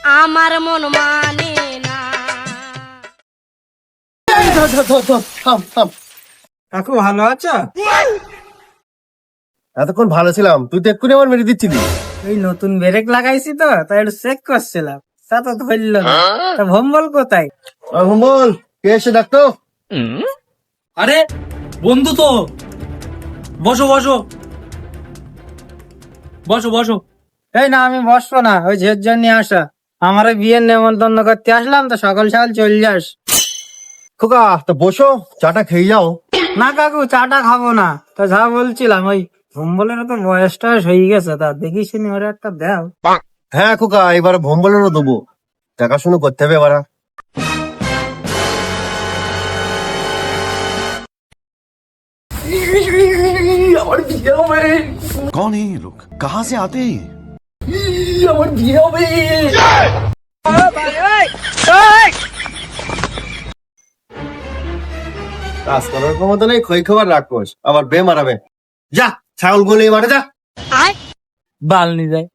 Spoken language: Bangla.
আমার মন মানে না। থাম। কাকু ভালো আছো? এতক্ষণ ভালো ছিলাম, তুই তো এক্ষুনি আমার মেরে দিচ্ছিলি। এই নতুন ব্রেক লাগাইছি তো তাই একটু চেক করছিলাম, তা তো ধরলো না। তা ভম্বল কোথায়? বল, কে এসে ডাকতো? আরে বন্ধু তো, বসো বসো বসো বসো। এই না, আমি বসবো না, ওই ঝের জন্য আসা। আমার ওই বিয়ের নেমন্তন্ন করতে আসলাম, তো সকাল সকাল চলে যাস। খোকা তো বসো, চাটা খেয়ে যাও। না কাকু, চাটা খাবো না। তা যা বলছিলাম, ওই ভম্বলের তো বয়স টয়স হয়ে গেছে, তা দেখি শুনি ওরা একটা দেও। হ্যাঁ খোকা, এবার ভম্বলেরও দেবো, দেখাশুনো করতে হবে এবার। আমার বিয়ে হবে। कौन है ये लोग, कहाँ से आते हैं ये? আমার বিয়ে হবে। কাজ করার ক্ষমতা নেই, খই খাবার রাখোস, আবার বে মারাবে। যা ছাগল গুলো মারে যা। বাল নিয়ে যায়।